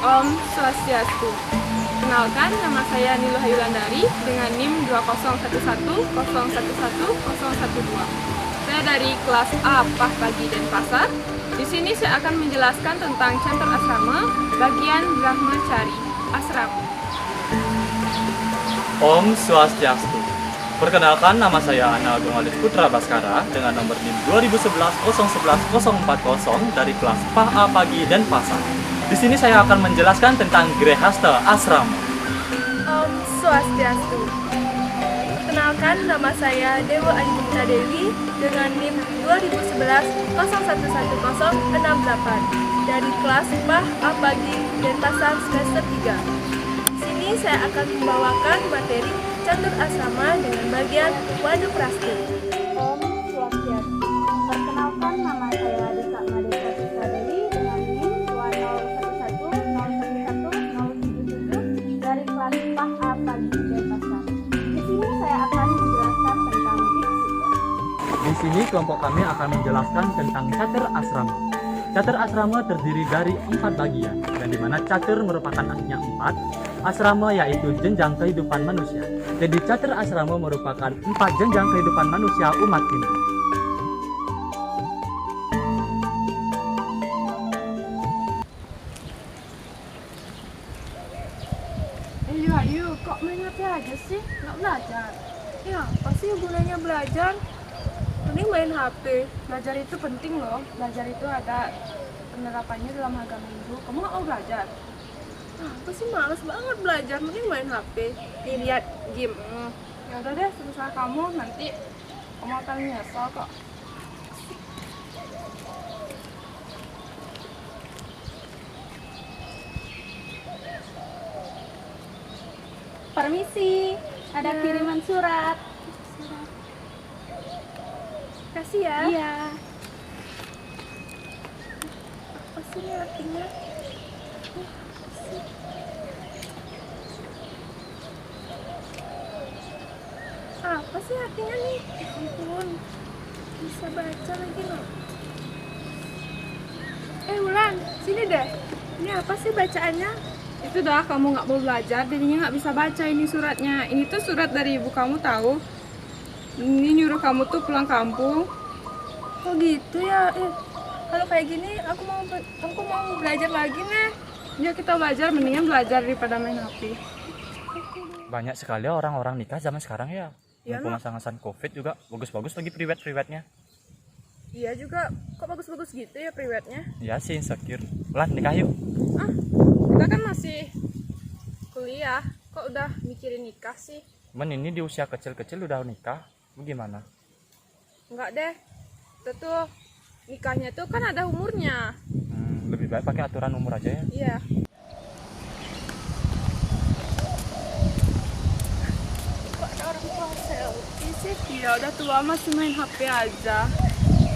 Om Swastiastu. Kenalkan, nama saya Niluh Hayulandari dengan NIM 20110110112. Saya dari kelas A PAH Pagi Denpasar. Di sini saya akan menjelaskan tentang Chanter Asrama bagian Brahmachari Asrama. Om Swastiastu. Perkenalkan, nama saya Ana Agung Alif Putra Baskara dengan nomor NIM 2011-011040 dari kelas PAH A Pagi Denpasar. Di sini saya akan menjelaskan tentang Grehasta Asrama. Om Swastiastu. Kenalkan, nama saya Dewa Anjita Dewi dengan NIM 2011-011068 dari kelas PAH A Pagi Denpasar semester 3. Di sini saya akan membawakan materi Catur Asrama dengan bagian Waduprasti. Om Swastiastu. Perkenalkan, nama saya Desa Madesa Putra Dewi dengan NIM 201101177 dari kelas PAH A Pagi Denpasar. Di sini saya akan menjelaskan tentang diksi. Di sini kelompok kami akan menjelaskan tentang Catur Asrama. Catur Asrama terdiri dari 4 bagian, dan di mana Catur merupakan artinya 4, asrama yaitu jenjang kehidupan manusia. Jadi Catur Asrama merupakan 4 jenjang kehidupan manusia umat Hindu. Ayu, kok main HP aja sih? Nggak belajar? Ya, pasti gunanya belajar. Mending main HP. Belajar itu penting loh. Belajar itu ada penerapannya dalam agama Hindu. Kamu nggak mau belajar? Apa sih, males banget belajar. Mending main HP. Nih, lihat game. Ya udah deh, semisal kamu nanti kamu akan nyesel kok. Permisi, ada kiriman surat. Kasih ya. Iya. Apa sih ini artinya? Apa sih artinya nih? Ya ampun, bisa baca lagi loh. Wulan, sini deh. Ini apa sih bacaannya? Itu dah, kamu nggak mau belajar, jadinya nggak bisa baca ini suratnya. Ini tuh surat dari ibu kamu tahu. Ini nyuruh kamu tuh pulang kampung. Kok gitu ya? Kalau kayak gini, aku mau belajar lagi nih. Ya kita belajar, mendingan belajar daripada main HP. Banyak sekali orang-orang nikah zaman sekarang ya. Iya, Mumpung masa-masa Covid juga bagus-bagus lagi priwet-priwetnya. Iya juga, kok bagus-bagus gitu ya priwetnya? Ya sih, insecure. Lah, nikah yuk. Kita kan masih kuliah, kok udah mikirin nikah sih? Men ini di usia kecil-kecil udah nikah, gimana? Enggak deh, itu tuh nikahnya tuh kan ada umurnya. Lebih baik pakai aturan umur aja ya. Iya. Kok ada orang tua selfie sih? Ya udah tua masih main HP aja.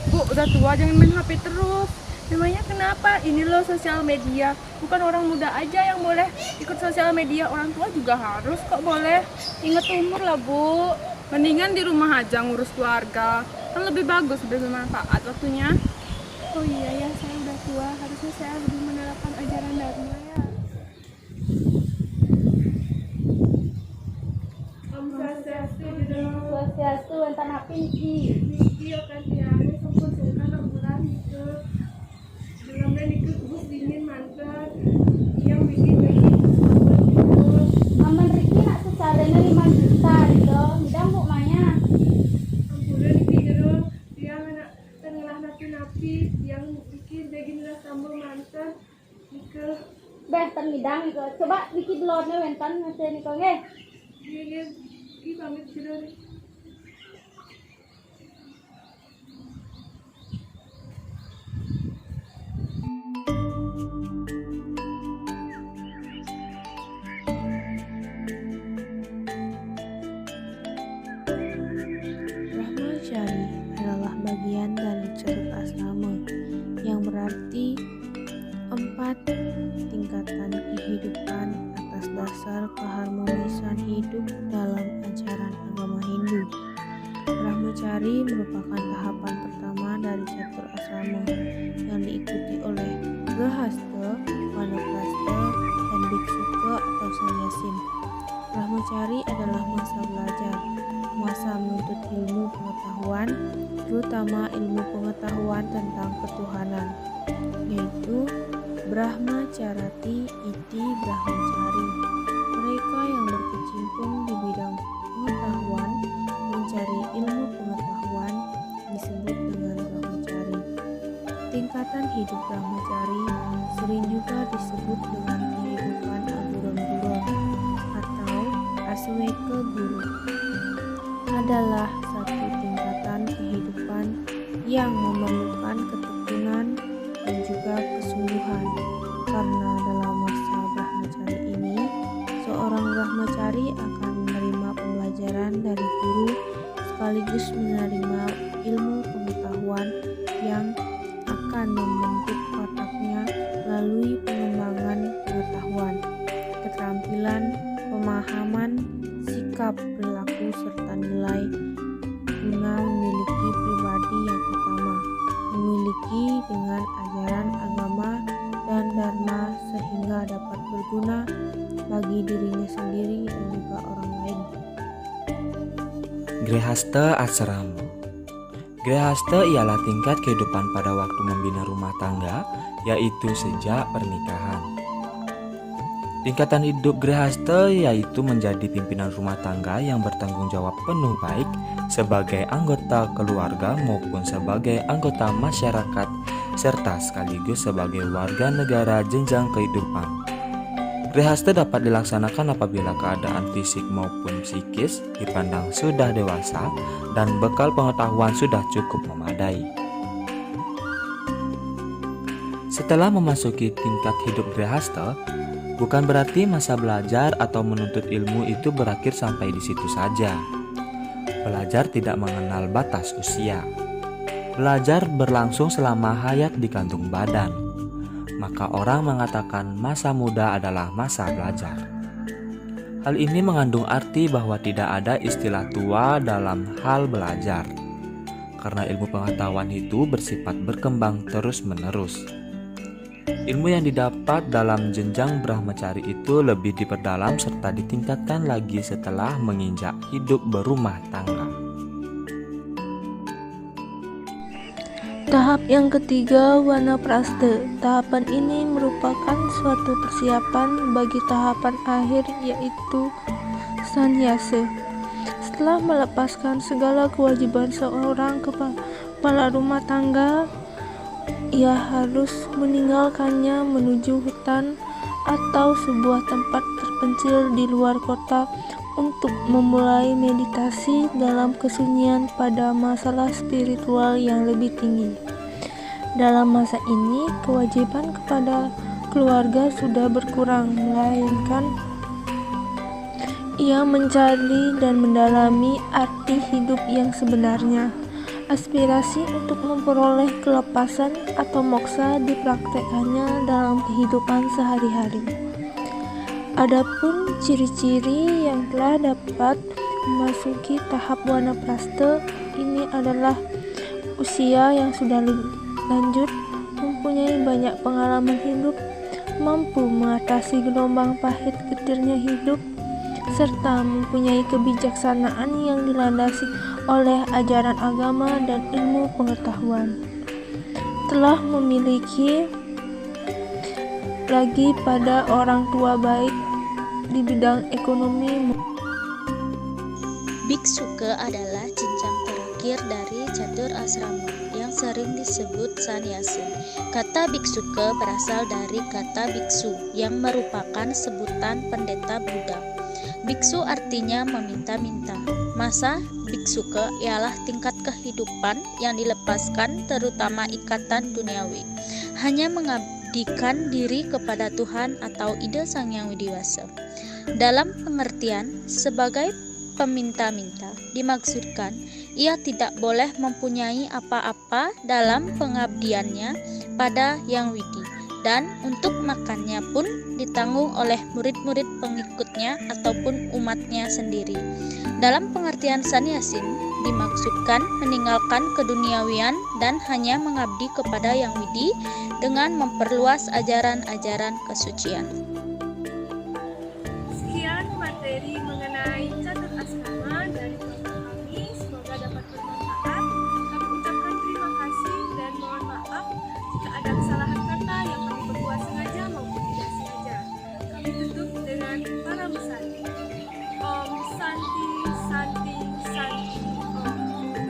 Bu, udah tua jangan main HP terus. Memangnya kenapa? Ini loh sosial media. Bukan orang muda aja yang boleh ikut sosial media, orang tua juga harus kok boleh. Ingat umur lah, Bu. Mendingan di rumah aja ngurus keluarga. Kan lebih bagus, lebih bermanfaat waktunya. Oh iya ya, saya udah tua. Harusnya saya lebih menerapkan ajaran Dharma ya. Om Swastiastu, Swastiastu, enten hapinki. Niki okasiane sampun sungkan umuran itu. Dalamnya niku kubus dingin mantap. Yang bikin Aman Riki nak secaranya 5 juta gitu. Tidak mau manya. ampura niki jero yang anak tengah napi yang bikin daging sambal mantap. Niku Beh, termidang itu Coba dikit lornya wentan ngasih nih kau nge. Iya, pamit sudah. Brahmacari adalah bagian dari catur asrama yang berarti 4 tingkatan kehidupan atas dasar keharmonisan hidup dalam ajaran agama Hindu. Brahmacari merupakan tahapan pertama dari catur asrama yang diikuti oleh grahastha, vanaprastha, dan biksuka atau sannyasin. Brahmacari adalah masa belajar, masa menuntut ilmu pengetahuan, terutama ilmu pengetahuan tentang ketuhanan, yaitu Brahmacarati iti Brahmacari. Mereka yang berkecimpung di bidang pengetahuan, mencari ilmu pengetahuan, disebut dengan Brahmacari. Tingkatan hidup Brahmacari sering juga disebut dengan kehidupan aguron-guron atau asweka guru. Adalah satu tingkatan kehidupan yang memerlukan ketekunan dan juga kesungguhan, karena dalam masa Brahmacari ini seorang Brahmacari akan menerima pembelajaran dari guru sekaligus menerima ilmu pengetahuan yang akan membentuk wataknya melalui pengembangan pengetahuan, keterampilan, pemahaman, sikap, perilaku, serta nilai guna memiliki pribadi yang utama, memiliki dengan ajaran agama dan dharma sehingga dapat berguna bagi dirinya sendiri dan juga orang lain. Grihastha Asrama. Grihastha ialah tingkat kehidupan pada waktu membina rumah tangga, yaitu sejak pernikahan. Tingkatan hidup grihastha yaitu menjadi pimpinan rumah tangga yang bertanggung jawab penuh baik sebagai anggota keluarga maupun sebagai anggota masyarakat serta sekaligus sebagai warga negara jenjang kehidupan. Grihastha dapat dilaksanakan apabila keadaan fisik maupun psikis dipandang sudah dewasa dan bekal pengetahuan sudah cukup memadai. Setelah memasuki tingkat hidup grihastha, bukan berarti masa belajar atau menuntut ilmu itu berakhir sampai di situ saja. Belajar tidak mengenal batas usia. Belajar berlangsung selama hayat di kandung badan. Maka orang mengatakan masa muda adalah masa belajar. Hal ini mengandung arti bahwa tidak ada istilah tua dalam hal belajar, karena ilmu pengetahuan itu bersifat berkembang terus-menerus. Ilmu yang didapat dalam jenjang Brahmacari itu lebih diperdalam serta ditingkatkan lagi setelah menginjak hidup berumah tangga. Tahap yang ketiga, Vanaprastha. Tahapan ini merupakan suatu persiapan bagi tahapan akhir, yaitu sannyasa. Setelah melepaskan segala kewajiban seorang kepala rumah tangga, ia harus meninggalkannya menuju hutan atau sebuah tempat terpencil di luar kota untuk memulai meditasi dalam kesunyian pada masalah spiritual yang lebih tinggi. Dalam masa ini, kewajiban kepada keluarga sudah berkurang, melainkan ia mencari dan mendalami arti hidup yang sebenarnya. Aspirasi untuk memperoleh kelepasan atau moksa dipraktekkannya dalam kehidupan sehari-hari. Adapun ciri-ciri yang telah dapat memasuki tahap Vanaprastha ini adalah usia yang sudah lanjut, mempunyai banyak pengalaman hidup, mampu mengatasi gelombang pahit getirnya hidup, serta mempunyai kebijaksanaan yang dilandasi oleh ajaran agama dan ilmu pengetahuan. Telah memiliki lagi pada orang tua baik di bidang ekonomi. Biksuka adalah jenjang terakhir dari catur asrama yang yang sering disebut sannyasin. Kata biksuke berasal dari kata biksu yang merupakan sebutan pendeta Buddha. Biksu artinya meminta-minta. Masa biksuke ialah tingkat kehidupan yang dilepaskan terutama ikatan duniawi. Hanya mengabdikan diri kepada Tuhan atau ide Sang Yang Widiwasa. Dalam pengertian sebagai peminta-minta dimaksudkan ia tidak boleh mempunyai apa-apa dalam pengabdiannya pada Yang Widi, dan untuk makannya pun ditanggung oleh murid-murid pengikutnya ataupun umatnya sendiri. Dalam pengertian sannyasin dimaksudkan meninggalkan keduniawian dan hanya mengabdi kepada Yang Widi dengan memperluas ajaran-ajaran kesucian. Sekian materi mengenai